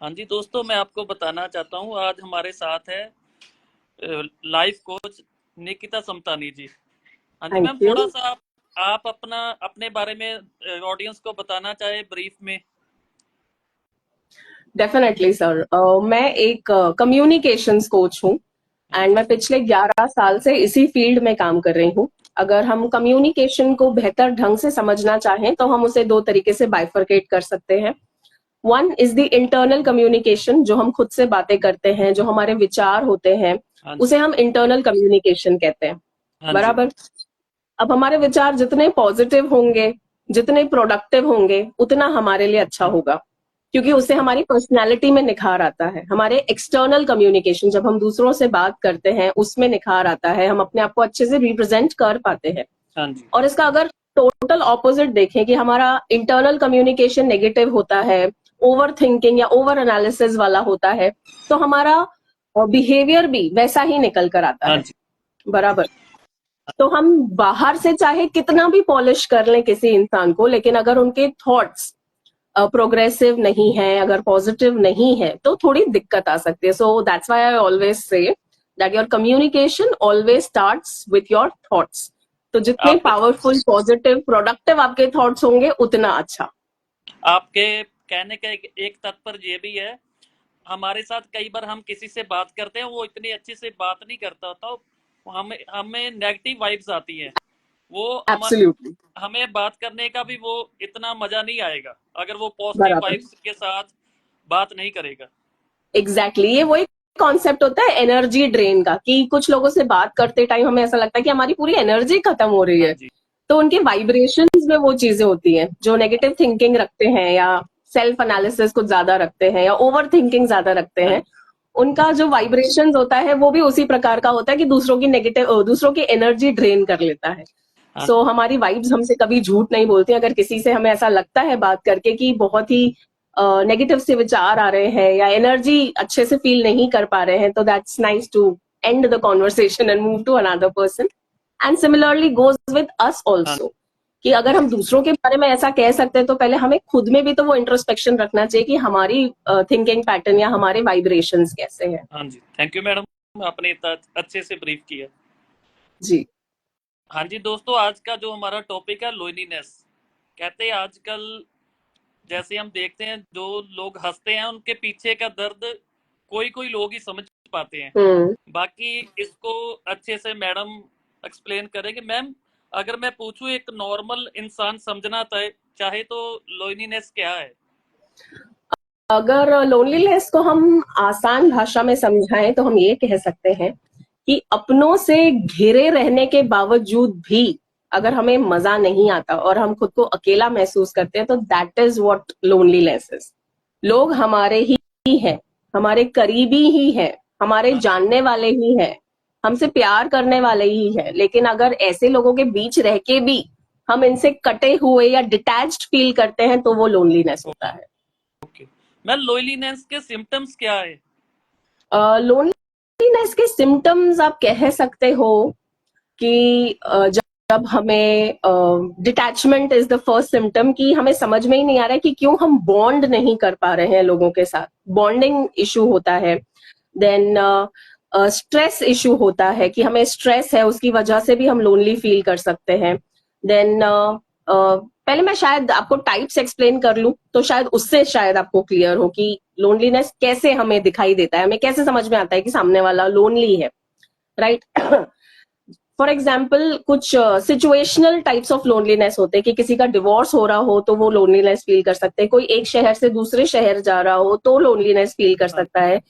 हाँ जी दोस्तों, मैं आपको बताना चाहता हूँ, आज हमारे साथ है लाइफ कोच निकिता समतानी जी। हाँ जी थैंक मैम, यू। थोड़ा सा आप अपना अपने बारे में ऑडियंस को बताना चाहे ब्रीफ में। डेफिनेटली सर, मैं एक कम्युनिकेशंस कोच हूँ हाँ एंड जी। मैं पिछले 11 साल से इसी फील्ड में काम कर रही हूँ। अगर हम कम्युनिकेशन को बेहतर ढंग से समझना चाहें तो हम उसे दो तरीके से बाइफरकेट कर सकते हैं। One is the internal communication, जो हम खुद से बातें करते हैं, जो हमारे विचार होते हैं, हाँ जी। उसे हम इंटरनल कम्युनिकेशन कहते हैं। हाँ जी। बराबर। अब हमारे विचार जितने पॉजिटिव होंगे, जितने प्रोडक्टिव होंगे, उतना हमारे लिए अच्छा होगा, क्योंकि उससे हमारी पर्सनैलिटी में निखार आता है। हमारे एक्सटर्नल कम्युनिकेशन, जब हम दूसरों से बात करते हैं, उसमें निखार आता है, हम अपने आप को अच्छे से रिप्रेजेंट कर पाते हैं। हाँ जी। और इसका अगर टोटल ऑपोजिट देखें कि हमारा इंटरनल कम्युनिकेशन नेगेटिव होता है, ओवर थिंकिंग या ओवर एनालिसिस वाला होता है, तो हमारा बिहेवियर भी वैसा ही निकल कर आता हाँ है। जी। बराबर। तो हम बाहर से चाहे कितना भी पॉलिश कर लें किसी इंसान को, लेकिन अगर उनके थॉट्स प्रोग्रेसिव नहीं है, अगर पॉजिटिव नहीं है, तो थोड़ी दिक्कत आ सकती है। So that's why I always say that your communication always starts with your thoughts. तो जितने आपके पावरफुल, पॉजिटिव, प्रोडक्टिव आपके थॉट्स होंगे, उतना अच्छा। आपके कहने का एक तात्पर्य ये भी है, हमारे साथ कई बार हम किसी से बात करते हैं, वो इतनी अच्छे से बात नहीं करता होता, हमें हमें नेगेटिव वाइब्स आती हैं। वो हम एब्सोल्युटली। हमें बात करने का भी वो इतना मजा नहीं आएगा अगर वो पॉजिटिव बराबर। वाइब्स के साथ बात नहीं करेगा। एग्जैक्टली ये वही कॉन्सेप्ट होता है एनर्जी ड्रेन का, कि कुछ लोगों से बात करते टाइम हमें ऐसा लगता है कि हमारी पूरी एनर्जी खत्म हो रही हाँ है। जी। तो उनके वाइब्रेशंस में वो चीजें होती हैं, जो नेगेटिव थिंकिंग रखते हैं या सेल्फ एनालिसिस कुछ ज्यादा रखते हैं या ओवर थिंकिंग ज्यादा रखते हाँ हैं, जी। उनका जो वाइब्रेशंस होता है वो भी उसी प्रकार का होता है कि दूसरों की एनर्जी ड्रेन कर लेता है। हाँ सो हमारी वाइब्स हमसे कभी झूठ नहीं बोलती। अगर किसी से हमें ऐसा लगता है बात करके कि बहुत ही नेगेटिव से विचार आ रहे हैं या एनर्जी अच्छे से फील नहीं कर पा रहे हैं, तो that's nice to end the conversation and move to another person. And similarly goes with us हाँ ऑल्सो, कि अगर हम दूसरों के बारे में ऐसा कह सकते हैं, तो पहले हमें खुद में भी तो वो इंट्रोस्पेक्शन रखना चाहिए कि हमारी थिंकिंग पैटर्न या हमारे वाइब्रेशंस कैसे हैं। हाँ जी। थैंक यू मैडम, आपने इतना अच्छे से ब्रीफ किया। जी। हाँ जी दोस्तों, आज का जो हमारा टॉपिक है लोनलीनेस। कहते हैं आजकल जैसे हम देखते हैं, जो लोग हंसते हैं उनके पीछे का दर्द कोई कोई लोग ही समझ पाते हैं। हम्म। बाकी इसको अच्छे से मैडम एक्सप्लेन करेंगे। मैम, अगर मैं पूछूं एक नॉर्मल इंसान समझना चाहे तो लोनलीनेस क्या है? अगर लोनलीनेस को हम आसान भाषा में समझाएं तो हम ये कह सकते हैं कि अपनों से घिरे रहने के बावजूद भी अगर हमें मजा नहीं आता और हम खुद को अकेला महसूस करते हैं, तो that is what loneliness is. लोग हमारे ही हैं, हमारे करीबी ही हैं, हमारे हाँ जी। जानने वाले ही हैं, हमसे प्यार करने वाले ही हैं, लेकिन अगर ऐसे लोगों के बीच रह के भी हम इनसे कटे हुए या डिटैच्ड फील करते हैं, तो वो लोनलीनेस होता है। ओके मैम, लोनलीनेस के सिम्टम्स क्या है? लोनलीनेस के सिम्टम्स आप कह सकते हो कि जब हमें detachment is the first symptom, कि हमें समझ में ही नहीं आ रहा है कि क्यों हम बॉन्ड नहीं कर पा रहे हैं लोगों के साथ। बॉन्डिंग इशू होता है। देन स्ट्रेस इशू होता है, कि हमें स्ट्रेस है, उसकी वजह से भी हम लोनली फील कर सकते हैं। देन पहले मैं शायद आपको टाइप्स एक्सप्लेन कर लूं, तो शायद उससे शायद आपको क्लियर हो कि लोनलीनेस कैसे हमें दिखाई देता है, हमें कैसे समझ में आता है कि सामने वाला लोनली है। राइट। फॉर एग्जाम्पल कुछ सिचुएशनल टाइप्स ऑफ लोनलीनेस होते हैं, कि किसी का डिवोर्स हो रहा हो तो वो लोनलीनेस फील कर सकते हैं, कोई एक शहर से दूसरे शहर जा रहा हो तो लोनलीनेस फील कर हाँ सकता है,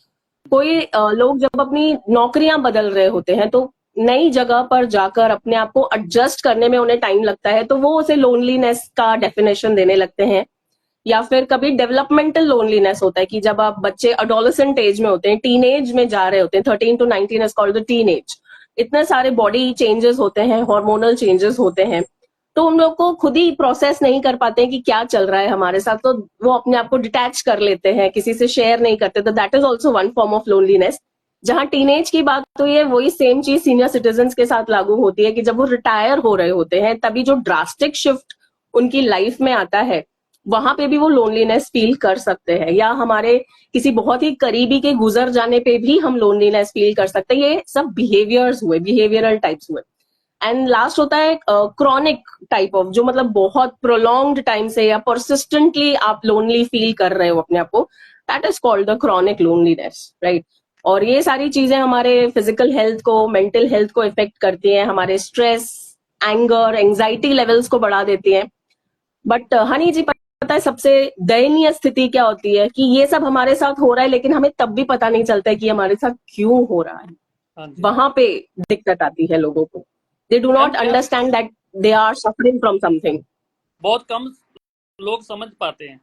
कोई लोग जब अपनी नौकरियां बदल रहे होते हैं तो नई जगह पर जाकर अपने आप को एडजस्ट करने में उन्हें टाइम लगता है, तो वो उसे लोनलीनेस का डेफिनेशन देने लगते हैं। या फिर कभी डेवलपमेंटल लोनलीनेस होता है, कि जब आप बच्चे अडोलेसेंट एज में होते हैं, टीन एज में जा रहे होते हैं, 13 to 19 is called the teen age. इतने सारे बॉडी चेंजेस होते हैं, हार्मोनल चेंजेस होते हैं, तो उन लोग को खुद ही प्रोसेस नहीं कर पाते हैं कि क्या चल रहा है हमारे साथ, तो वो अपने आप को डिटैच कर लेते हैं, किसी से शेयर नहीं करते। तो that is also one form of loneliness. जहां टीनेज की बात तो ये वही सेम चीज सीनियर सिटीजन के साथ लागू होती है, कि जब वो रिटायर हो रहे होते हैं, तभी जो ड्रास्टिक शिफ्ट उनकी लाइफ में आता है, वहां पे भी वो लोनलीनेस फील कर सकते हैं, या हमारे किसी बहुत ही करीबी के गुजर जाने पे भी हम लोनलीनेस फील कर सकते हैं। ये सब बिहेवियर्स हुए, बिहेवियरल टाइप्स हुए। एंड लास्ट होता है क्रॉनिक टाइप ऑफ, जो मतलब बहुत प्रोलॉन्ग्ड टाइम से या परसिस्टेंटली आप लोनली फील कर रहे हो अपने आप को, that is called the chronic loneliness, right. और ये सारी चीजें हमारे फिजिकल हेल्थ को, मेंटल हेल्थ को इफेक्ट करती हैं, हमारे स्ट्रेस, एंगर, एंजाइटी लेवल्स को बढ़ा देती हैं। बट हनी जी, पता है सबसे दयनीय स्थिति क्या होती है? कि ये सब हमारे साथ हो रहा है, लेकिन हमें तब भी पता नहीं चलता है कि हमारे साथ क्यों हो रहा है। हाँ जी वहां पे दिक्कत आती है लोगों को। दे डू मैम, नॉट क्या understand that they are suffering from something. बहुत कम लोग समझ पाते हैं।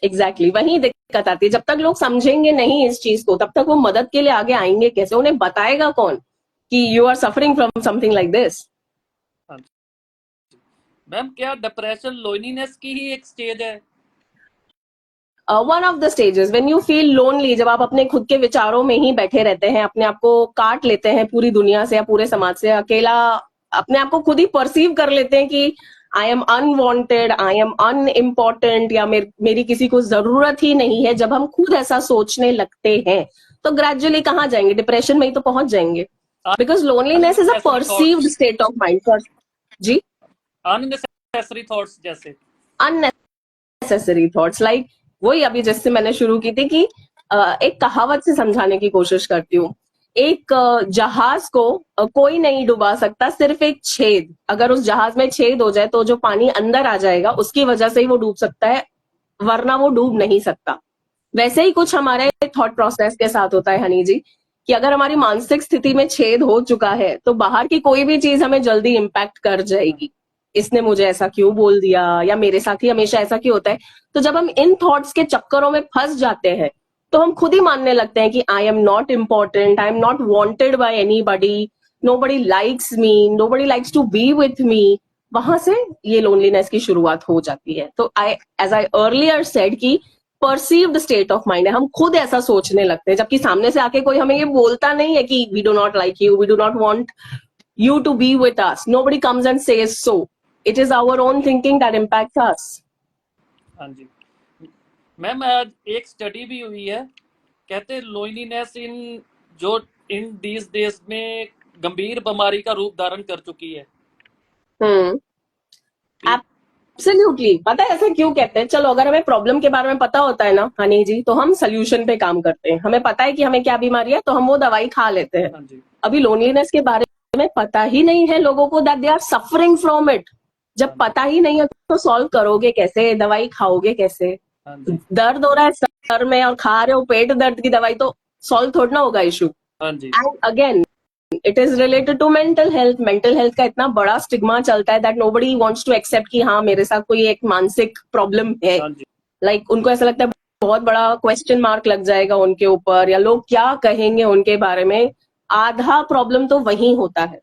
एग्जैक्टली, वही दिक्कत आती है। जब तक लोग समझेंगे नहीं इस चीज को, तब तक वो मदद के लिए आगे आएंगे कैसे? उन्हें बताएगा कौन कि you are suffering from something like this? हाँ जी मैम, क्या डिप्रेशन लोनलीनेस की ही एक स्टेज है? One of the stages when you feel lonely, जब आप अपने खुद के विचारों में ही बैठे रहते हैं, अपने आप को काट लेते हैं पूरी दुनिया से या पूरे समाज से, अकेला अपने आप को खुद ही परसीव कर लेते हैं कि I M unwanted, I am unimportant, या मेरी किसी को जरूरत ही नहीं है। जब हम खुद ऐसा सोचने लगते हैं, तो ग्रेजुअली कहाँ जाएंगे? डिप्रेशन में ही तो पहुंच जाएंगे। Because loneliness is a unnecessary perceived thoughts, state of mind. जी, अननेसेसरी थॉट्स जैसे। अननेसेसरी थॉट्स, लाइक वही अभी जिससे मैंने शुरू की थी कि एक कहावत से समझाने की कोशिश करती हूँ। एक जहाज को कोई नहीं डुबा सकता, सिर्फ एक छेद, अगर उस जहाज में छेद हो जाए तो जो पानी अंदर आ जाएगा उसकी वजह से ही वो डूब सकता है, वरना वो डूब नहीं सकता। वैसे ही कुछ हमारे थॉट प्रोसेस के साथ होता है हनी जी, कि अगर हमारी मानसिक स्थिति में छेद हो चुका है, तो बाहर की कोई भी चीज हमें जल्दी इम्पैक्ट कर जाएगी। इसने मुझे ऐसा क्यों बोल दिया, या मेरे साथ ही हमेशा ऐसा क्यों होता है? तो जब हम इन थॉट्स के चक्करों में फंस जाते हैं, तो हम खुद ही मानने लगते हैं कि I am not important, I am not wanted by anybody, nobody likes me, nobody likes to be with me. वहां से ये लोनलीनेस की शुरुआत हो जाती है। तो एज आई अर्लियर सेड कि परसीव्ड स्टेट ऑफ माइंड है, हम खुद ऐसा सोचने लगते हैं, जबकि सामने से आके कोई हमें ये बोलता नहीं है कि we do not like you, we do not want you to be with us. Nobody comes and says so. It is our own thinking that impacts us. हाँ जी मैम, आज एक स्टडी भी हुई है, कहते हैं लोनलीनेस जो इन दीज डेज में गंभीर बीमारी का रूप धारण कर चुकी है। हम्म, एब्सोल्युटली। पता है ऐसा क्यों कहते हैं? चलो, अगर हमें प्रॉब्लम के बारे में पता होता है ना हनी जी, तो हम सोल्यूशन पे काम करते हैं। हमें पता है कि हमें क्या बीमारी है, तो हम वो दवाई खा लेते हैं। हाँ जी अभी लोनलीनेस के बारे में पता ही नहीं है लोगों को, that they are suffering from it. जब हाँ जी पता ही नहीं है, तो सॉल्व करोगे कैसे? दवाई खाओगे कैसे? हाँ जी दर्द हो रहा है सर में और खा रहे हो पेट दर्द की दवाई, तो सॉल्व थोड़ा ना होगा इशू। हाँ जी and again, it is related to mental health. Mental health का इतना बड़ा स्टिग्मा चलता है that nobody wants to accept कि हाँ, मेरे साथ कोई एक मानसिक प्रॉब्लम है। हाँ जी लाइक उनको ऐसा लगता है बहुत बड़ा क्वेश्चन मार्क लग जाएगा उनके ऊपर, या लोग क्या कहेंगे उनके बारे में। आधा प्रॉब्लम तो वही होता है।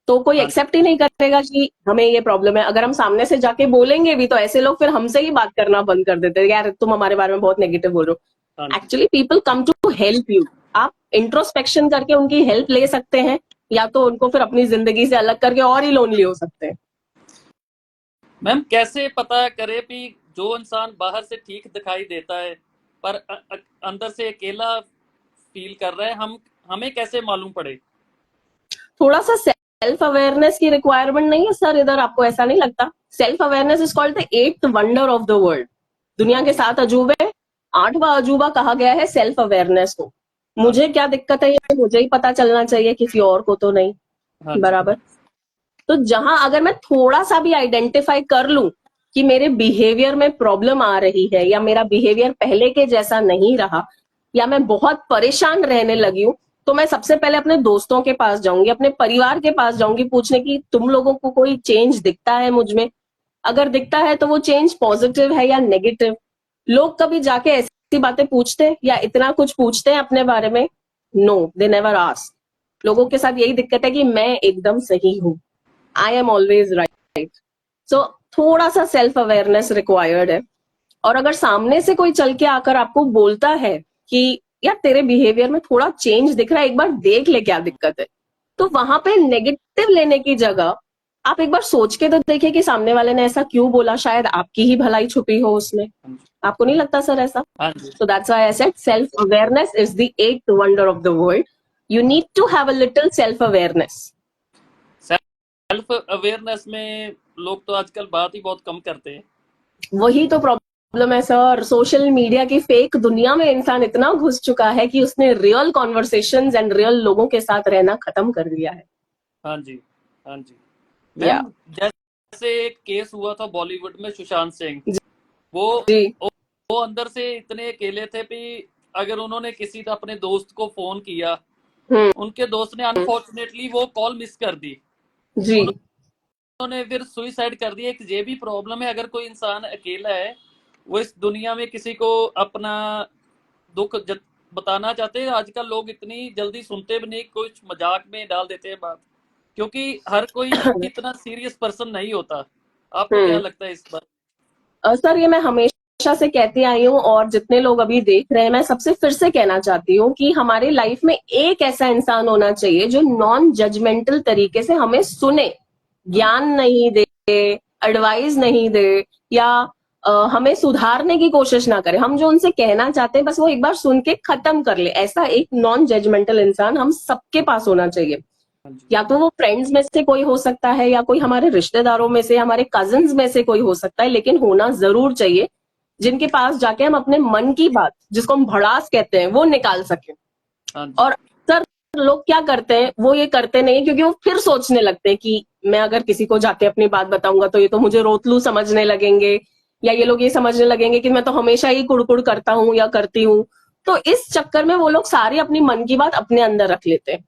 तो कोई हाँ जी एक्सेप्ट ही नहीं करेगा कि हमें ये प्रॉब्लम है। अगर हम सामने से जाके बोलेंगे भी, तो ऐसे लोग फिर हमसे ही बात करना बंद कर देते हैं, यार तुम हमारे बारे में बहुत नेगेटिव बोल रहे हाँ हो। जी actually people come to help you. आप इंट्रोस्पेक्शन करके उनकी हेल्प ले सकते हैं, या तो उनको फिर अपनी जिंदगी से अलग करके और ही लोनली हो सकते हैं। मैम, कैसे पता करे कि जो इंसान बाहर से ठीक दिखाई देता है पर अंदर से अकेला फील कर रहा है, हम हमें कैसे मालूम पड़े? थोड़ा सा सेल्फ अवेयरनेस की रिक्वायरमेंट नहीं है सर इधर? आपको ऐसा नहीं लगता? Self awareness is called the eighth wonder of the world. दुनिया हाँ के जी 7 अजूबे, 8वां अजूबा कहा गया है सेल्फ अवेयरनेस को। हाँ मुझे जी क्या दिक्कत है, ये मुझे ही पता चलना चाहिए, किसी और को तो नहीं। हाँ जी बराबर। तो जहां अगर मैं थोड़ा सा भी आइडेंटिफाई कर लूं कि मेरे बिहेवियर में प्रॉब्लम आ रही है, या मेरा बिहेवियर पहले के जैसा नहीं रहा, या मैं बहुत परेशान रहने लगी हूं, तो मैं सबसे पहले अपने दोस्तों के पास जाऊंगी, अपने परिवार के पास जाऊंगी, पूछने की तुम लोगों को कोई चेंज दिखता है मुझ में? अगर दिखता है तो वो चेंज पॉजिटिव है या नेगेटिव? लोग कभी जाके ऐसी बातें पूछते हैं या इतना कुछ पूछते हैं अपने बारे में? No, they never ask. लोगों के साथ यही दिक्कत है कि मैं एकदम सही हूं, आई एम ऑलवेज राइट। सो थोड़ा सा सेल्फ अवेयरनेस रिक्वायर्ड है। और अगर सामने से कोई चल के आकर आपको बोलता है कि यार तेरे बिहेवियर में थोड़ा चेंज दिख रहा है, एक बार देख ले क्या दिक्कत है, तो वहां पे नेगेटिव लेने की जगह आप एक बार सोच के तो देखिए कि सामने वाले ने ऐसा क्यों बोला, शायद आपकी ही भलाई छुपी हो उसमें। हाँ जी। आपको नहीं लगता सर ऐसा? हाँ जी। So that's why I said self-awareness is the eighth wonder of the world. You need to have a little self-awareness. Self awareness में लोग तो आजकल बात ही बहुत कम करते हैं। वही तो प्रॉब्लम है सर, सोशल मीडिया की फेक दुनिया में इंसान इतना घुस चुका है कि उसने रियल कॉन्वर्सेशंस एंड रियल लोगों के साथ रहना खत्म कर दिया है। हाँ जी। हाँ जी। या मैम, जैसे एक केस हुआ था बॉलीवुड में सुशांत सिंह, वो जी वो अंदर से इतने अकेले थे कि अगर उन्होंने किसी अपने दोस्त को फोन किया, हम्म उनके दोस्त ने अनफॉर्चुनेटली वो कॉल मिस कर दी, जी उन्होंने फिर सुइसाइड कर दिया। एक ये भी प्रॉब्लम है, अगर कोई इंसान अकेला है, वो इस दुनिया में किसी को अपना दुख बताना चाहते हैं। आजकल लोग इतनी जल्दी सुनते भी नहीं, कुछ मजाक में डाल देते हैं बात, क्योंकि हर कोई इतना सीरियस पर्सन नहीं होता। आपको क्या हम्म लगता है इस बार? सर ये मैं हमेशा से कहती आई हूँ और जितने लोग अभी देख रहे हैं, मैं सबसे फिर से कहना चाहती हूँ कि हमारे लाइफ में एक ऐसा इंसान होना चाहिए जो नॉन जजमेंटल तरीके से हमें सुने, हाँ जी। ज्ञान नहीं दे, एडवाइस नहीं दे, या हमें सुधारने की कोशिश ना करे। हम जो उनसे कहना चाहते हैं बस वो एक बार सुन के खत्म कर ले, ऐसा एक नॉन जजमेंटल इंसान हम सबके पास होना चाहिए। हाँ जी। या तो वो फ्रेंड्स में से कोई हो सकता है, या कोई हमारे रिश्तेदारों में से, हमारे कजिन्स में से कोई हो सकता है, लेकिन होना जरूर चाहिए जिनके पास जाके हम अपने मन की बात, जिसको हम भड़ास कहते हैं, वो निकाल सके। हाँ जी। और अक्सर लोग क्या करते हैं, वो ये करते नहीं, क्योंकि वो फिर सोचने लगते हैं कि मैं अगर किसी को जाके अपनी बात बताऊंगा तो ये तो मुझे रोतलू समझने लगेंगे, या ये लोग ये समझने लगेंगे कि मैं तो हमेशा ही कुड़कुड़ करता हूँ या करती हूँ। तो इस चक्कर में वो लोग सारी अपनी मन की बात अपने अंदर रख लेते हैं,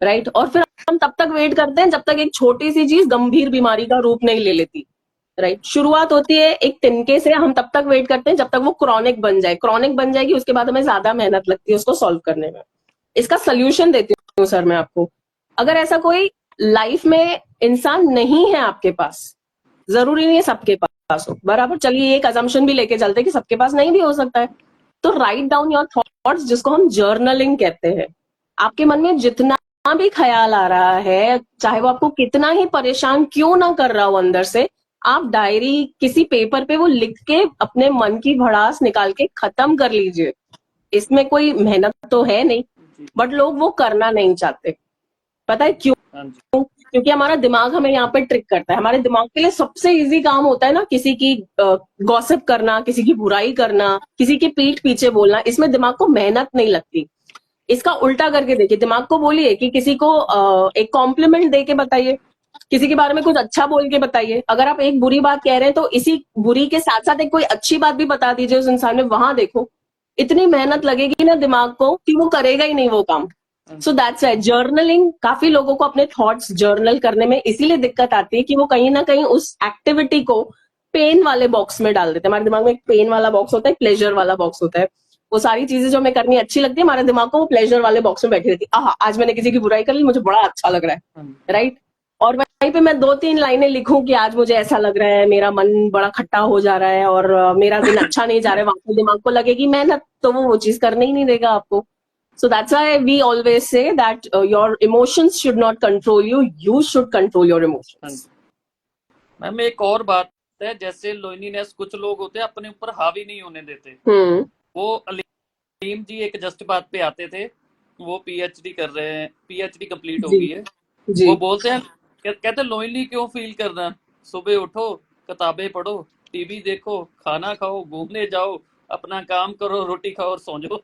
राइट। और फिर हम तब तक वेट करते हैं जब तक एक छोटी सी चीज गंभीर बीमारी का रूप नहीं ले लेती, राइट। शुरुआत होती है एक तिनके से, हम तब तक वेट करते हैं जब तक वो क्रॉनिक बन जाए, क्रॉनिक बन जाएगी उसके बाद हमें ज्यादा मेहनत लगती है उसको सॉल्व करने में। इसका सोल्यूशन देती हूँ सर मैं आपको। अगर ऐसा कोई लाइफ में इंसान नहीं है आपके पास, जरूरी नहीं है सबके पास हो, बराबर, चलिए एक अजम्पशन भी लेके चलते हैं कि सबके पास नहीं भी हो सकता है, तो राइट डाउन योर थॉट्स, जिसको हम जर्नलिंग कहते हैं। आपके मन में जितना भी ख्याल आ रहा है, चाहे वो आपको कितना ही परेशान क्यों ना कर रहा हो अंदर से, आप डायरी किसी पेपर पे वो लिख के अपने मन की भड़ास निकाल के खत्म कर लीजिए। इसमें कोई मेहनत तो है नहीं, जी। बट लोग वो करना नहीं चाहते। पता है क्यों? हाँ जी। क्योंकि हमारा दिमाग हमें यहाँ पे ट्रिक करता है। हमारे दिमाग के लिए सबसे इजी काम होता है ना, किसी की गॉसिप करना, किसी की बुराई करना, किसी की पीठ पीछे बोलना। इसमें दिमाग को मेहनत नहीं लगती। इसका उल्टा करके देखिए, दिमाग को बोलिए कि किसी को एक कॉम्प्लीमेंट दे के बताइए, किसी के बारे में कुछ अच्छा बोल के बताइए। अगर आप एक बुरी बात कह रहे हैं तो इसी बुरी के साथ साथ एक कोई अच्छी बात भी बता दीजिए उस इंसान में, वहां देखो इतनी मेहनत लगेगी ना दिमाग को कि वो करेगा ही नहीं वो काम। हाँ सो जी। दैट्स वाई जर्नलिंग, काफी लोगों को अपने थॉट्स जर्नल करने में इसीलिए दिक्कत आती है कि वो कहीं ना कहीं उस एक्टिविटी को पेन वाले बॉक्स में डाल देते हैं। हमारे दिमाग में एक पेन वाला बॉक्स होता है, एक प्लेजर वाला बॉक्स होता है। वो सारी चीजें जो हमें करनी अच्छी लगती है, हमारे दिमाग को वो प्लेजर वाले बॉक्स में बैठी रहती है। आहा, आज मैंने किसी की बुराई कर ली, मुझे बड़ा अच्छा लग रहा है, हाँ जी। राइट। और वहीं पे मैं 2-3 लाइनें लिखूं कि आज मुझे ऐसा लग रहा है, मेरा मन बड़ा खट्टा हो जा रहा है और मेरा दिन अच्छा नहीं जा रहा है, वहां पे दिमाग को लगेगी मेहनत, तो वो चीज करने ही नहीं देगा आपको। So that's why we always say that your emotions should not control you. You should control your हाँ emotions. जी। मैम, एक और बात है, जैसे लोनलीनेस कुछ लोग होते हैं अपने ऊपर हावी नहीं होने देते। हम्म वो अलीम जी एक जस्ट बात पे आते थे, वो पीएचडी कर रहे हैं, पीएचडी कंप्लीट हो जी गई है। जी वो बोलते हैं, कहते लोनली क्यों फील करना, सुबह उठो, किताबें पढ़ो, टीवी देखो, खाना खाओ, घूमने जाओ, अपना काम करो, रोटी खाओ और सो जाओ।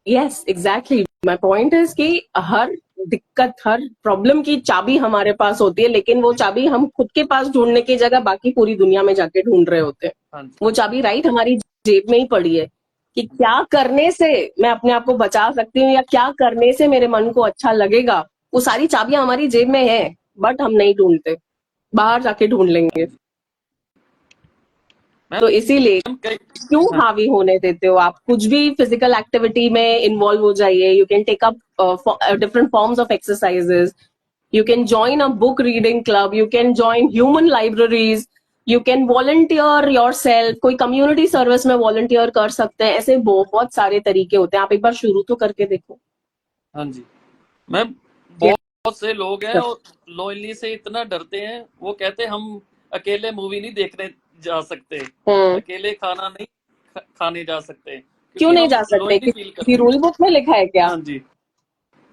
yes exactly my point is कि हर दिक्कत, हर प्रॉब्लम की चाबी हमारे पास होती है, लेकिन वो चाबी हम खुद के पास ढूंढने की जगह बाकी पूरी दुनिया में जाके ढूंढ रहे होते हैं। हाँ जी। वो चाबी राइट हमारी जेब में ही पड़ी है कि क्या करने से मैं अपने आप को बचा सकती हूँ, या क्या करने से मेरे मन को अच्छा लगेगा। वो सारी चाबियां हमारी जेब में है, बट हम नहीं ढूंढते, बाहर जाके ढूंढ हाँ लेंगे। जी। तो इसीलिए मैम कई क्यों हाँ हावी होने देते हो आप? कुछ भी फिजिकल एक्टिविटी में इन्वॉल्व हो जाइए। You can take up different forms of exercises, you can join a book reading club, you can join human libraries, you can volunteer yourself, कोई community service में volunteer कर सकते हैं। ऐसे बहुत सारे तरीके होते हैं, आप एक बार शुरू तो करके देखो। हाँ जी। मैम, या बहुत से लोग हैं और लोनली से इतना डरते हैं, वो कहते हैं हम अकेले मूवी नहीं देखने जा सकते, अकेले खाना नहीं खाने जा सकते, क्यों क्योंकि नहीं हम जा सकते? लोनली फील किसी करते हैं। रूल बुक में लिखा है क्या? हाँ जी।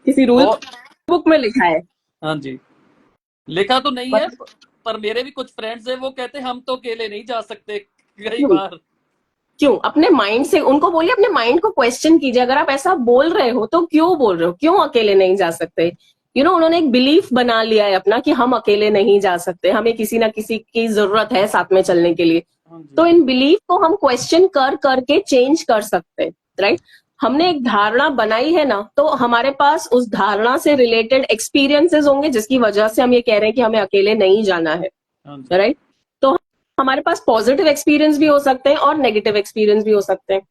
किसी रूल बहुत। बुक में लिखा है? हाँ जी, लिखा तो नहीं है, मतलब पर मेरे भी कुछ फ्रेंड्स हैं, वो कहते हैं हम तो अकेले नहीं जा सकते कई क्यों? बार। क्यों? अपने माइंड से उनको बोलिए, अपने माइंड को क्वेश्चन कीजिए। अगर आप ऐसा बोल रहे हो तो क्यों बोल रहे हो? क्यों अकेले नहीं जा सकते? उन्होंने एक बिलीफ बना लिया है अपना कि हम अकेले नहीं जा सकते, हमें किसी ना किसी की जरूरत है साथ में चलने के लिए। हाँ जी। तो इन बिलीफ को हम क्वेश्चन कर करके चेंज कर सकते हैं, राइट? हमने एक धारणा बनाई है ना, तो हमारे पास उस धारणा से रिलेटेड एक्सपीरियंसेस होंगे जिसकी वजह से हम ये कह रहे हैं कि हमें अकेले नहीं जाना है, हाँ जी। राइट? तो हमारे पास पॉजिटिव एक्सपीरियंस भी हो सकते हैं और नेगेटिव एक्सपीरियंस भी हो सकते हैं।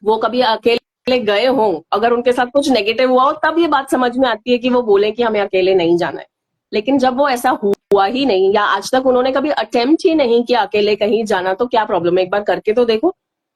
वो कभी अकेले गए हों, अगर उनके साथ कुछ नेगेटिव हुआ हो, तब ये बात समझ में आती है कि वो बोले कि हमें अकेले नहीं जाना है। लेकिन जब वो ऐसा हुआ ही नहीं, या आज तक उन्होंने कभी अटेम्प्ट ही नहीं किया अकेले कहीं जाना, तो क्या प्रॉब्लम है? एक बार करके तो देखो।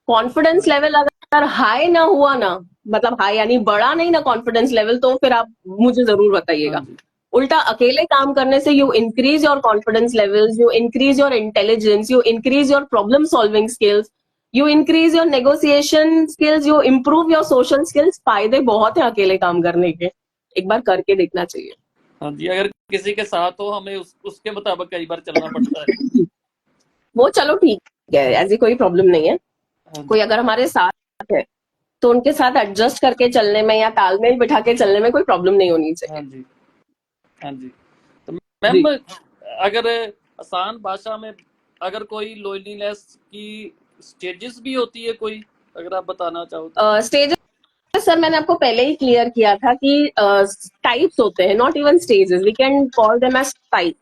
कॉन्फिडेंस लेवल अगर हाई ना हुआ ना, मतलब हाई यानी बड़ा नहीं ना कॉन्फिडेंस लेवल, तो फिर आप मुझे जरूर हाँ बताइएगा। जी। उल्टा अकेले काम करने से you increase your confidence levels, you increase your intelligence, you increase your problem solving skills, you increase your negotiation skills, you improve your social skills. फायदे बहुत है अकेले काम करने के, एक बार करके देखना चाहिए। हाँ जी, अगर किसी के साथ हो हमें उसके मुताबिक कई बार चलना पड़ता है। वो चलो ठीक है, ऐसी कोई प्रॉब्लम नहीं है। हाँ कोई जी। अगर हमारे साथ है तो उनके साथ एडजस्ट करके चलने में या तालमेल बिठा के चलने में कोई प्रॉब्लम नहीं होनी हाँ चाहिए। जी। हाँ जी। तो जी। मैम, अगर आसान भाषा में, अगर कोई लोनलीनेस की स्टेजेस भी होती है कोई, अगर आप बताना चाहो तो। स्टेजेस सर मैंने आपको पहले ही क्लियर किया था कि टाइप्स होते हैं, not even stages, we can call them as types.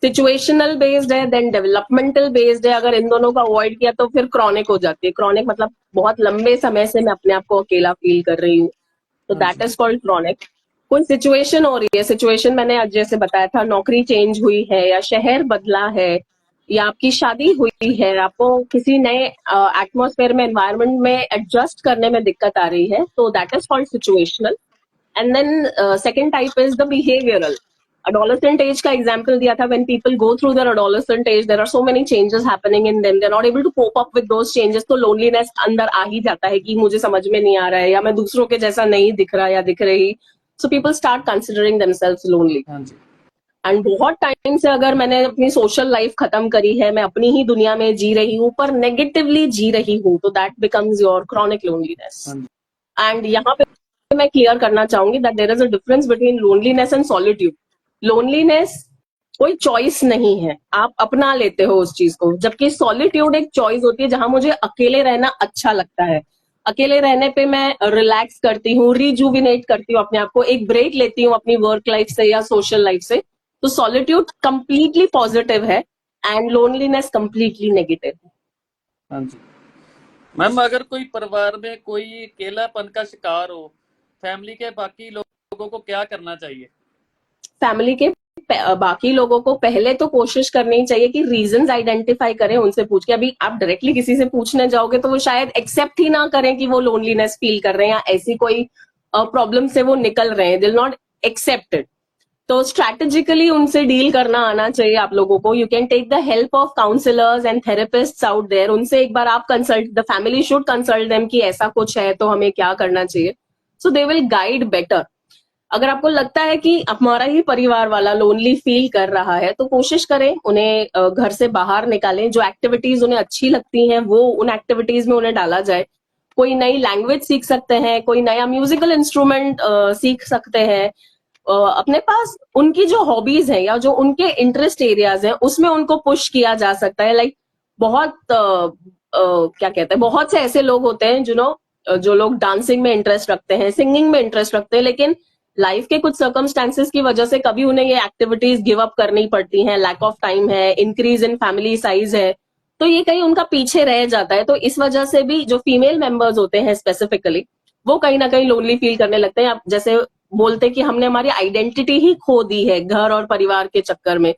Situational based है, देन डेवलपमेंटल बेस्ड है। अगर इन दोनों का अवॉइड किया तो फिर क्रॉनिक हो जाती है। क्रॉनिक मतलब बहुत लंबे समय से मैं अपने आप को अकेला फील कर रही हूँ, तो हाँ दैट जी। Is called chronic. कोई सिचुएशन हो रही है, सिचुएशन मैंने जैसे बताया था, नौकरी चेंज हुई है या शहर बदला है या आपकी शादी हुई है, आपको किसी नए एटमॉस्फेयर में, एनवायरनमेंट में एडजस्ट करने में दिक्कत आ रही है, तो that is called situational. And then second type is the behavioural. adolescent age का एग्जाम्पल दिया था, when people go through their adolescent age there are so many changes happening in them, they're not able to cope up with those changes, तो loneliness अंदर आ ही जाता है कि मुझे समझ में नहीं आ रहा है या मैं दूसरों के जैसा नहीं दिख रहा या दिख रही। so people start considering themselves lonely। हाँ जी। एंड बहुत टाइम से अगर मैंने अपनी सोशल लाइफ खत्म करी है, मैं अपनी ही दुनिया में जी रही हूँ पर नेगेटिवली जी रही हूँ, तो that becomes your chronic loneliness. हाँ जी। एंड यहाँ पे मैं क्लियर करना चाहूंगी that there is a difference between loneliness and solitude. Loneliness कोई चॉइस नहीं है, आप अपना लेते हो उस चीज को, जबकि सॉलिट्यूड एक चॉइस होती है जहां मुझे अकेले रहना अच्छा लगता है। अकेले रहने पे मैं रिलैक्स करती हूँ, रिजुविनेट करती हूँ अपने आप को, एक ब्रेक लेती हूँ अपनी वर्क लाइफ से या सोशल लाइफ से। तो सॉलिट्यूड कंप्लीटली पॉजिटिव है एंड लोनलीनेस कंप्लीटली नेगेटिव है। हाँ जी। मैम, अगर कोई परिवार में कोई अकेलापन का शिकार हो, फैमिली के बाकी लोगों को क्या करना चाहिए? फैमिली के बाकी लोगों को पहले तो कोशिश करनी चाहिए कि रीजंस आइडेंटिफाई करें उनसे पूछ के। अभी आप डायरेक्टली किसी से पूछने जाओगे तो वो शायद एक्सेप्ट ही ना करें कि वो लोनलीनेस फील कर रहे हैं या ऐसी कोई प्रॉब्लम से वो निकल रहे हैं, दिल नॉट एक्सेप्ट इट। तो स्ट्रैटेजिकली उनसे डील करना आना चाहिए आप लोगों को। You can take the help of counsellors and therapists out there. उनसे एक बार आप consult, the family should consult them कि ऐसा कुछ है तो हमें क्या करना चाहिए, so they will guide better. अगर आपको लगता है कि हमारा ही परिवार वाला लोनली फील कर रहा है तो कोशिश करें उन्हें घर से बाहर निकालें। जो एक्टिविटीज उन्हें अच्छी लगती हैं वो उन एक्टिविटीज में उन्हें डाला जाए। कोई नई लैंग्वेज सीख सकते हैं, कोई नया म्यूजिकल इंस्ट्रूमेंट सीख सकते हैं। अपने पास उनकी जो हॉबीज है या जो उनके इंटरेस्ट एरियाज हैं उसमें उनको पुश किया जा सकता है। लाइक बहुत क्या कहते हैं, बहुत से ऐसे लोग होते हैं जो लोग डांसिंग में इंटरेस्ट रखते हैं, सिंगिंग में इंटरेस्ट रखते हैं, लेकिन लाइफ के कुछ सर्कमस्टांसेस की वजह से कभी उन्हें ये एक्टिविटीज गिव अप करनी पड़ती हैं, लैक ऑफ टाइम है, इंक्रीज इन फैमिली साइज है, तो ये कहीं उनका पीछे रह जाता है। तो इस वजह से भी जो फीमेल मेंबर्स होते हैं स्पेसिफिकली, वो कहीं ना कहीं लोनली फील करने लगते हैं। आप जैसे बोलते कि हमने हमारी आइडेंटिटी ही खो दी है घर और परिवार के चक्कर में,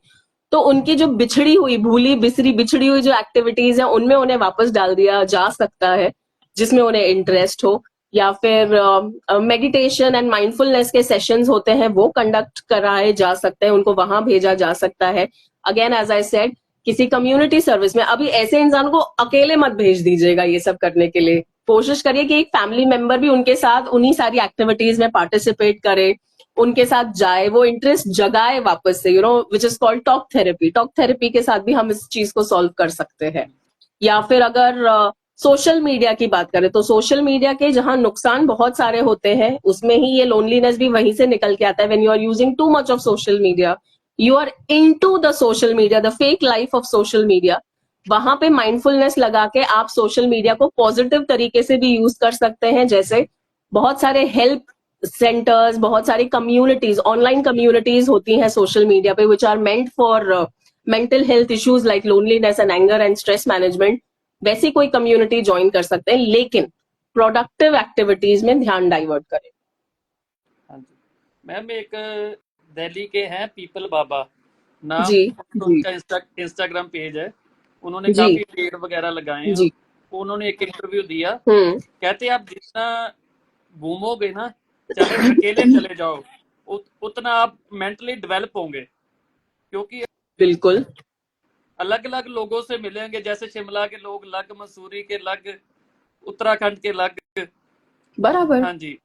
तो उनकी जो बिछड़ी हुई, भूली बिसरी बिछड़ी हुई जो एक्टिविटीज है उनमें उन्हें वापस डाल दिया जा सकता है जिसमें उन्हें इंटरेस्ट हो। या फिर मेडिटेशन एंड माइंडफुलनेस के सेशंस होते हैं वो कंडक्ट कराए जा सकते हैं, उनको वहां भेजा जा सकता है. अगेन एज आई सेड, किसी कम्युनिटी सर्विस में अभी ऐसे इंसान को अकेले मत भेज दीजिएगा ये सब करने के लिए. कोशिश करिए कि एक फैमिली मेंबर भी उनके साथ उन्हीं सारी एक्टिविटीज में पार्टिसिपेट करे, उनके साथ जाए, वो इंटरेस्ट जगाए वापस से, which is called talk therapy. Talk therapy के साथ भी हम इस चीज को सॉल्व कर सकते हैं. या फिर अगर सोशल मीडिया की बात करें तो सोशल मीडिया के जहां नुकसान बहुत सारे होते हैं उसमें ही ये लोनलीनेस भी वहीं से निकल के आता है. When you are using too much of social media, you are into the social media, the fake life of social media. वहां पे माइंडफुलनेस लगा के आप सोशल मीडिया को पॉजिटिव तरीके से भी यूज कर सकते हैं. जैसे बहुत सारे हेल्प सेंटर्स, बहुत सारी कम्युनिटीज, ऑनलाइन कम्युनिटीज होती हैं सोशल मीडिया पे which are meant for mental health issues like loneliness and anger and stress management. वैसी कोई कम्युनिटी ज्वाइन कर सकते हैं, लेकिन प्रोडक्टिव एक्टिविटीज में ध्यान डाइवर्ट करें. हाँ जी मैम, एक दिल्ली के हैं पीपल बाबा नाम, जी जी उनका इंस्टाग्राम पेज है. उन्होंने जी काफी पेड़ वगैरह लगाए हैं. जी. उन्होंने एक इंटरव्यू दिया, हम्म. कहते आप जितना घूमोगे ना, चाहे अकेले चले जाओ, उतना आप मेंटली डेवलप होंगे, क्योंकि बिल्कुल अलग अलग लोगों से मिलेंगे. जैसे शिमला के लोग अलग, मसूरी के अलग, उत्तराखंड के अलग. बराबर. हाँ जी,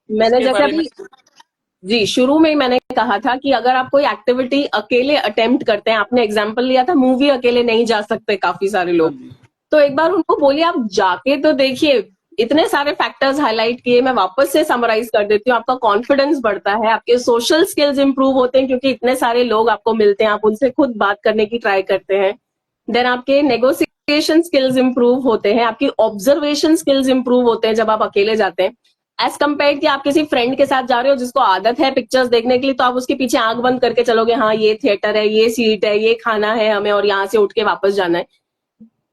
मैंने इसके जैसे बारे में. अभी जी शुरू में ही मैंने कहा था कि अगर आप कोई एक्टिविटी अकेले अटेम्प्ट करते हैं, आपने एग्जांपल लिया था मूवी अकेले नहीं जा सकते काफी सारे हाँ लोग, जी. तो एक बार उनको बोलिए आप जाके तो देखिए. इतने सारे फैक्टर्स हाईलाइट किए, मैं वापस से समराइज कर देती हूँ. आपका कॉन्फिडेंस बढ़ता है, आपके सोशल स्किल्स इंप्रूव होते हैं क्योंकि इतने सारे लोग आपको मिलते हैं, आप उनसे खुद बात करने की ट्राई करते हैं. देन आपके नेगोशिएशन स्किल्स इंप्रूव होते हैं, आपकी ऑब्जर्वेशन स्किल्स इंप्रूव होते हैं जब आप अकेले जाते हैं, एज कम्पेयर कि आप किसी फ्रेंड के साथ जा रहे हो जिसको आदत है पिक्चर्स देखने के लिए, तो आप उसके पीछे आंख बंद करके चलोगे, हाँ ये थिएटर है, ये सीट है, ये खाना है हमें और यहाँ से उठ के वापस जाना है.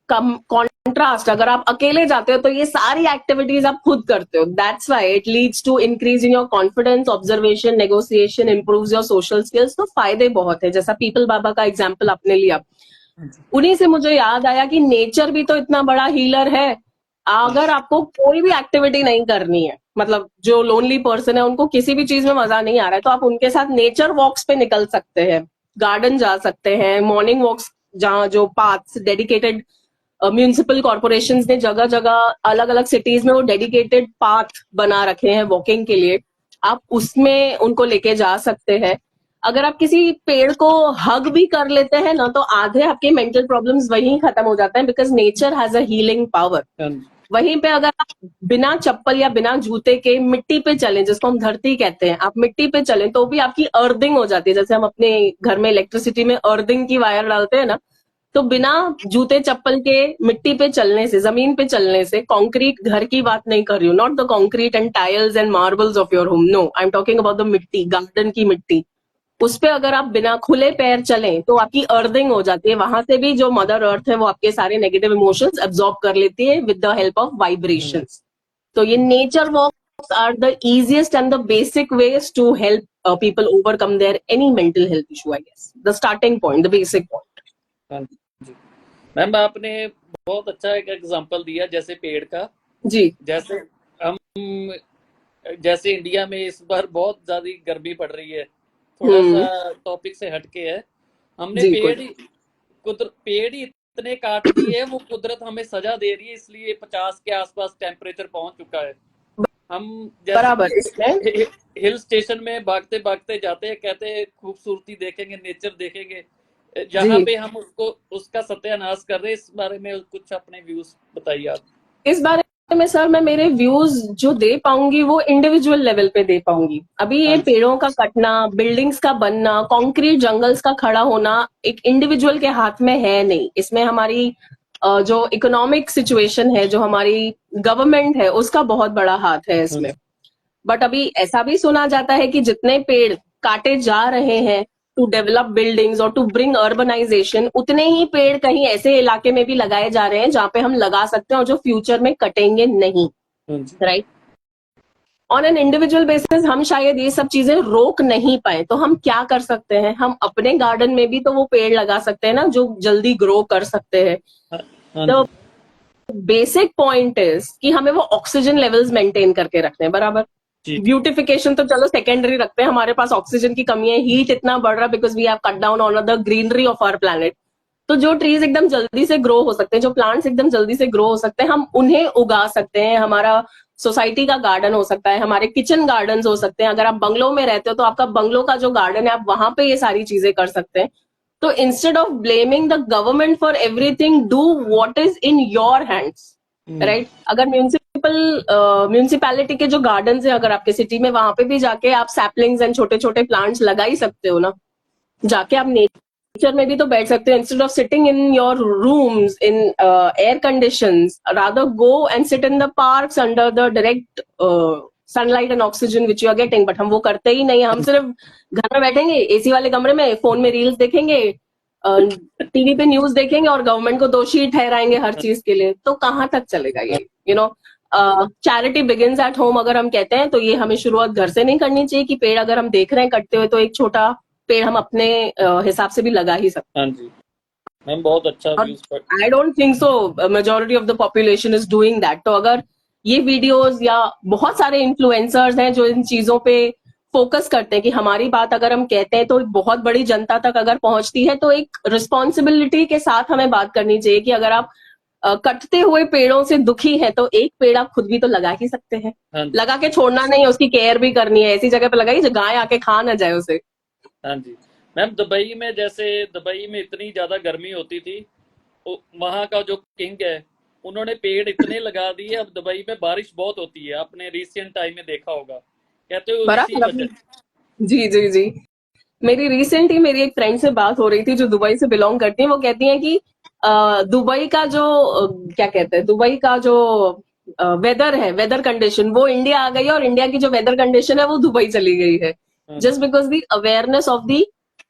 कम कॉन्ट्रास्ट, अगर आप अकेले जाते हो तो ये सारी एक्टिविटीज आप खुद करते हो. That's why it leads to increase in your confidence, observation, negotiation, improves your social skills. तो फायदे बहुत है. जैसा पीपल बाबा का एग्जाम्पल आपने लिया, उन्हीं से मुझे याद आया कि नेचर भी तो इतना बड़ा हीलर है. अगर आपको कोई भी एक्टिविटी नहीं करनी है, मतलब जो लोनली पर्सन है उनको किसी भी चीज में मजा नहीं आ रहा है, तो आप उनके साथ नेचर वॉक्स पे निकल सकते हैं, गार्डन जा सकते हैं, मॉर्निंग वॉक्स, जहाँ जो पाथ्स डेडिकेटेड म्यूनिसिपल कॉर्पोरेशन ने जगह जगह अलग अलग सिटीज में वो डेडिकेटेड पाथ बना रखे हैं वॉकिंग के लिए, आप उसमें उनको लेके जा सकते हैं. अगर आप किसी पेड़ को हग भी कर लेते हैं ना, तो आधे आपके मेंटल प्रॉब्लम्स वहीं खत्म हो जाते हैं, because nature has a healing power. हाँ जी. वहीं पे अगर आप बिना चप्पल या बिना जूते के मिट्टी पे चलें, जिसको हम धरती कहते हैं, आप मिट्टी पे चलें तो भी आपकी अर्थिंग हो जाती है. जैसे हम अपने घर में इलेक्ट्रिसिटी में अर्थिंग की वायर डालते हैं ना, तो बिना जूते चप्पल के मिट्टी पे चलने से, जमीन पे चलने से, कंक्रीट घर की बात नहीं कर रही हूँ, not the concrete and tiles and marbles of your home, no, I am talking about the mitti, garden की मिट्टी. उस पे अगर आप बिना खुले पैर चलें तो आपकी अर्थिंग हो जाती है. वहां से भी जो मदर अर्थ है वो आपके सारे नेगेटिव इमोशंस एब्जॉर्ब कर लेती है with the help of vibrations. तो ये nature walks are the easiest and the basic ways to help people overcome their any mental health issue. I guess the starting point, the basic point. हाँ जी ma'am, आपने बहुत अच्छा एक example दिया जैसे पेड़ का. जी जैसे हम, जैसे इंडिया में इस बार बहुत ज्यादा गर्मी पड़ रही है, थोड़ा सा टॉपिक से हटके है. हमने जी पेड़ ही इतने काट दिए, वो कुदरत हमें सजा दे रही है, इसलिए 50 के आसपास टेम्परेचर पहुंच चुका है. हम जैसे बराबर. इसमें हिल स्टेशन में भागते भागते जाते हैं, कहते हैं खूबसूरती देखेंगे, नेचर देखेंगे, जहाँ जी पे हम उसका सत्यानाश कर रहे हैं. इस बारे में कुछ अपने व्यूज बताइए आप. इस बारे में सर मैं मेरे व्यूज जो दे पाऊंगी वो इंडिविजुअल लेवल पे दे पाऊंगी. अभी हाँ ये जी. पेड़ों का कटना, बिल्डिंग्स का बनना, कंक्रीट जंगल्स का खड़ा होना एक इंडिविजुअल के हाथ में है नहीं. इसमें हमारी जो इकोनॉमिक सिचुएशन है, जो हमारी गवर्नमेंट है, उसका बहुत बड़ा हाथ है इसमें. बट अभी ऐसा भी सुना जाता है कि जितने पेड़ काटे जा रहे हैं टू डेवलप बिल्डिंग्स और टू ब्रिंग अर्बनाइजेशन, उतने ही पेड़ कहीं ऐसे इलाके में भी लगाए जा रहे हैं जहां पे हम लगा सकते हैं और जो फ्यूचर में कटेंगे नहीं. Right. On an individual basis हम शायद ये सब चीजें रोक नहीं पाए, तो हम क्या कर सकते हैं, हम अपने गार्डन में भी तो वो पेड़ लगा सकते हैं ना जो जल्दी ग्रो कर सकते हैं. हाँ तो जी. बेसिक पॉइंट इज कि हमें वो ऑक्सीजन लेवल्स मेंटेन करके रखने हैं, बराबर। जी ब्यूटिफिकेशन तो चलो सेकेंडरी रखते हैं, हमारे पास ऑक्सीजन की कमी है, हीट इतना बढ़ रहा है because we have cut down on the greenery of our planet. तो जो ट्रीज एकदम जल्दी से ग्रो हो सकते हैं, जो प्लांट्स एकदम जल्दी से ग्रो हो सकते हैं, हम उन्हें उगा सकते हैं। हमारा सोसाइटी का गार्डन हो सकता है, हमारे किचन गार्डन हो सकते हैं। अगर आप बंगलों में रहते हो तो आपका बंगलों का जो गार्डन है, आप वहां पे ये सारी चीजें कर सकते हैं। तो instead of blaming the government for everything, do what is in your hands, right. अगर म्यूनिसिपैलिटी के जो गार्डन है अगर आपके सिटी में, वहां पे भी जाके आप सैपलिंग्स एंड छोटे छोटे प्लांट्स लगा ही सकते हो ना। जाके आप नेचर में भी तो बैठ सकते हो, instead of sitting in your rooms in air conditions, rather go and sit in the parks under the direct sunlight and oxygen which you are getting. But हम वो करते ही नहीं, हम सिर्फ घर में बैठेंगे एसी वाले कमरे में, फोन में रील्स देखेंगे, टीवी पे न्यूज देखेंगे और गवर्नमेंट को दोषी ठहराएंगे हर चीज के लिए। तो कहाँ तक चलेगा ये, you know. Charity begins at home अगर हम कहते हैं, तो ये हमें शुरुआत घर से नहीं करनी चाहिए कि पेड़ अगर हम देख रहे हैं कटते हुए, तो एक छोटा पेड़ हम अपने हिसाब से भी लगा ही सकते हाँ जी मैम, बहुत अच्छा हैं। व्यूज पर। और I don't think so majority of the population is doing that. तो अगर ये वीडियोस या बहुत सारे इन्फ्लुएंसर्स हैं जो इन चीजों पे फोकस करते हैं कि हमारी बात अगर हम कहते हैं तो बहुत बड़ी जनता तक अगर पहुंचती है, तो एक रिस्पॉन्सिबिलिटी के साथ हमें बात करनी चाहिए कि अगर आप कटते हुए पेड़ों से दुखी है, तो एक पेड़ आप खुद भी तो लगा ही सकते हैं। हाँ जी लगा के छोड़ना नहीं है, उसकी केयर भी करनी है। ऐसी जगह पे लगाइए जो गाय आके खा ना जाए उसे। हाँ जी मैम, दुबई में जैसे दुबई में इतनी ज्यादा गर्मी होती थी, वहाँ का जो किंग है उन्होंने पेड़ इतने लगा दिए, अब दुबई में बारिश बहुत होती है, आपने रिसेंट टाइम में देखा होगा, कहते हो इसी बराबर वजह। अभी। जी जी जी। मेरी रिसेंट ही मेरी एक फ्रेंड से बात हो रही थी जो दुबई से बिलोंग करती है। वो कहती हैं कि दुबई का जो क्या कहते हैं, दुबई का जो वेदर है, वेदर कंडीशन, वो इंडिया आ गई है, और इंडिया की जो वेदर कंडीशन है वो दुबई चली गई है, हाँ जी just because the awareness of the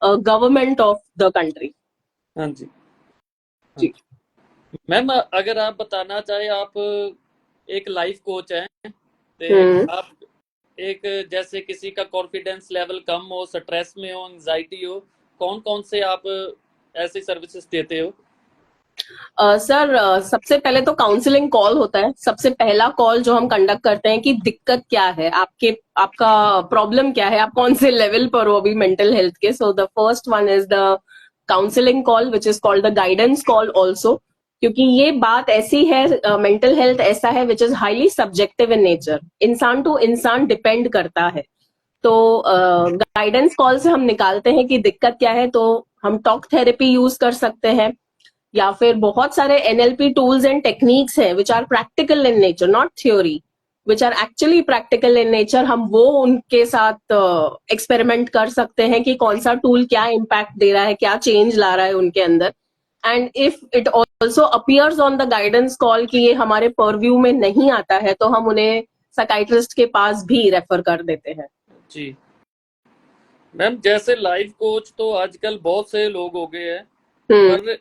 government of the country. हाँ जी हाँ जी। जी मैम, अगर आप बताना चाहे, आप एक लाइफ कोच हैं, ते हम्म। आप एक, जैसे किसी का कॉन्फिडेंस लेवल कम हो, स्ट्रेस में हो, एंजाइटी हो, कौन कौन से आप ऐसी सर्विसेज देते हो? सर, सबसे पहले तो काउंसलिंग कॉल होता है। सबसे पहला कॉल जो हम कंडक्ट करते हैं कि दिक्कत क्या है आपके, आपका प्रॉब्लम क्या है, आप कौन से लेवल पर हो अभी मेंटल हेल्थ के। So the first one is the counselling call which is called the guidance call also, क्योंकि ये बात ऐसी है, मेंटल हेल्थ ऐसा है which is highly subjective in nature, इंसान टू इंसान डिपेंड करता है। तो गाइडेंस कॉल से हम निकालते हैं कि दिक्कत क्या है। तो हम टॉक थेरेपी यूज कर सकते हैं, या फिर बहुत सारे एनएलपी टूल्स एंड टेक्निक्स हैं which are practical in nature, not theory, which are actually practical in nature. हम वो उनके साथ एक्सपेरिमेंट कर सकते हैं कि कौन सा टूल क्या इम्पैक्ट दे रहा है, क्या चेंज ला रहा है उनके अंदर। And if it also appears on the guidance call कि ये हमारे परव्यू में नहीं आता है, तो हम उन्हें साइकाइट्रिस्ट के पास भी रेफर कर देते हैं। जी मैम, जैसे लाइफ कोच तो आजकल बहुत से लोग हो गए हैं, हम्म। पर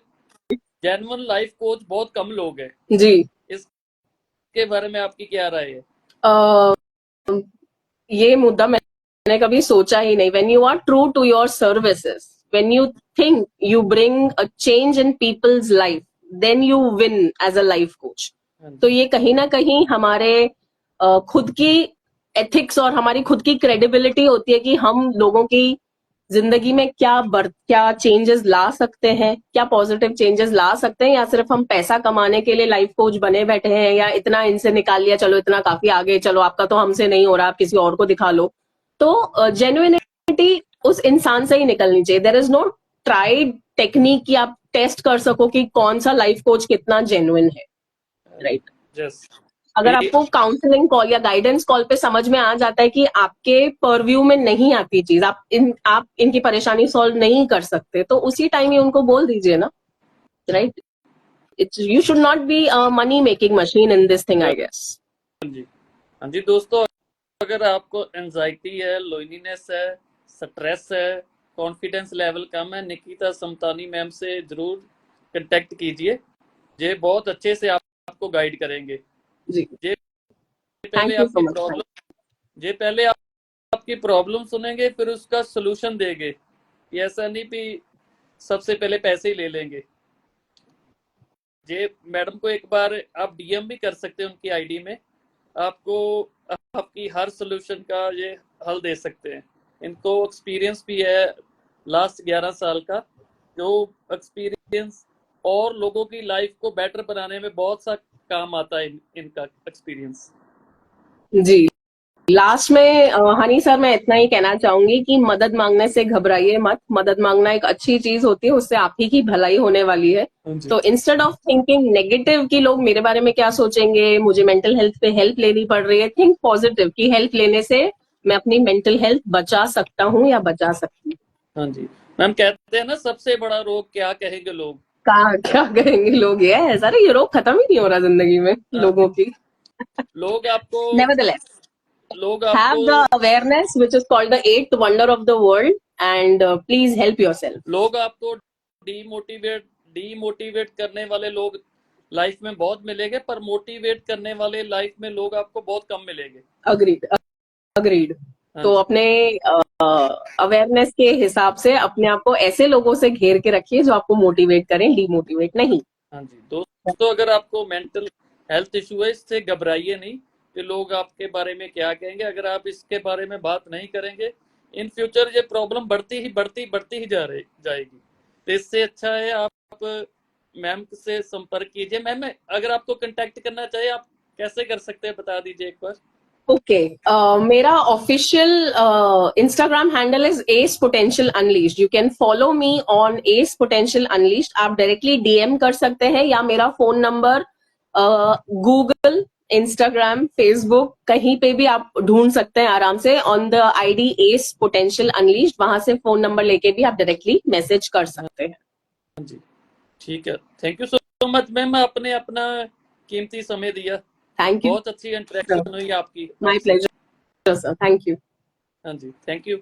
जेन्युइन लाइफ कोच बहुत कम लोग हैं। जी। इसके बारे में आपकी क्या राय है? अ, ये मुद्दा मैंने कभी सोचा ही नहीं। When you are true to your services, when you think you bring a change in people's life, then you win as a life coach. हाँ तो जी ये कहीं ना कहीं हमारे खुद की एथिक्स और हमारी खुद की क्रेडिबिलिटी होती है कि हम लोगों की जिंदगी में क्या चेंजेस ला सकते हैं, क्या पॉजिटिव चेंजेस ला सकते हैं, या सिर्फ हम पैसा कमाने के लिए लाइफ कोच बने बैठे हैं, या इतना इनसे निकाल लिया चलो इतना काफी आगे, चलो आपका तो हमसे नहीं हो रहा, आप किसी और को दिखा लो। तो जेन्युइनिटी उस इंसान से ही निकलनी चाहिए। There is no tried technique कि आप टेस्ट कर सको कि कौन सा लाइफ कोच कितना जेन्युइन है, राइट। जस अगर आपको काउंसलिंग कॉल या गाइडेंस कॉल पे समझ में आ जाता है कि आपके परव्यू में नहीं आती चीज, आप इनकी परेशानी सॉल्व नहीं कर सकते, तो उसी टाइम ही उनको बोल दीजिए ना, right. It's, you should not be a money making machine in this thing, I guess. हाँ जी हाँ जी दोस्तों, अगर आपको एंजाइटी है, लोनलीनेस है, स्ट्रेस है, कॉन्फिडेंस लेवल कम है, निकिता समतानी मैम से जरूर कांटेक्ट कीजिए। ये बहुत अच्छे से आपको गाइड करेंगे। जी। ये थैंक पहले यू आपकी सो मच। प्रॉब्लम ये पहले आपकी प्रॉब्लम सुनेंगे, फिर उसका सलूशन देंगे। ये ऐसा नहीं कि सबसे पहले पैसे ही ले लेंगे। ये मैडम को एक बार आप डीएम भी कर सकते हैं उनकी आईडी में, आपको आपकी हर सोल्यूशन का ये हल दे सकते हैं। इनको एक्सपीरियंस भी है लास्ट 11 साल का, जो एक्सपीरियंस और लोगों की लाइफ को बेटर बनाने में बहुत सा काम आता है इनका एक्सपीरियंस। जी, लास्ट में हनी सर मैं इतना ही कहना चाहूंगी कि मदद मांगने से घबराइए मत। मदद मांगना एक अच्छी चीज होती है, उससे आप ही की भलाई होने वाली है। तो इंस्टेड ऑफ थिंकिंग नेगेटिव कि लोग मेरे बारे में क्या सोचेंगे, मुझे मेंटल हेल्थ पे हेल्प लेनी पड़ रही है, थिंक पॉजिटिव कि हेल्प लेने से मैं अपनी मेंटल हेल्थ बचा सकता हूँ या बचा सकती हूँ। हाँ जी मैम, कहते हैं ना सबसे बड़ा रोग क्या कहेंगे लोग, क्या कहेंगे लोग, ये है सारे, ये रोग खत्म ही नहीं हो रहा जिंदगी में लोगों की। लोग आपको Nevertheless, लोग have आपको the awareness which is called the eighth wonder of the world, and please help yourself. लोग आपको डीमोटिवेट करने वाले लोग लाइफ में बहुत मिलेंगे, पर मोटिवेट करने वाले लाइफ में लोग आपको बहुत कम मिलेंगे। अग्रीड। हाँ तो जी, अपने अवेयरनेस के हिसाब से अपने आप को ऐसे लोगों से घेर के रखिए जो आपको मोटिवेट करें, डीमोटिवेट नहीं। हाँ जी दोस्तों, अगर आपको मेंटल हेल्थ इशू है, इससे घबराइए नहीं कि लोग आपके बारे में क्या कहेंगे। अगर आप इसके बारे में बात नहीं करेंगे, इन फ्यूचर ये प्रॉब्लम बढ़ती ही जाएगी। तो इससे अच्छा है आप मैम से संपर्क कीजिए। मैम अगर आपको कांटेक्ट करना चाहिए, आप कैसे कर सकते हैं, बता दीजिए एक बार। ओके, मेरा official Instagram handle is S potential unleashed. You can follow me on S potential unleashed. आप डायरेक्टली डीएम कर सकते हैं या मेरा phone number Google, Instagram, Facebook कहीं पे भी आप ढूंढ सकते हैं आराम से on the ID S potential unleashed. वहां से फोन नंबर लेके भी आप डायरेक्टली मैसेज कर सकते हैं। हाँ जी, ठीक है, thank you so much ma'am, आपने अपना कीमती समय दिया। थैंक यू बहुत अच्छी इंटरेक्शन हुई आपकी माई आपसे। Pleasure sir, thank you. हाँ जी, थैंक यू।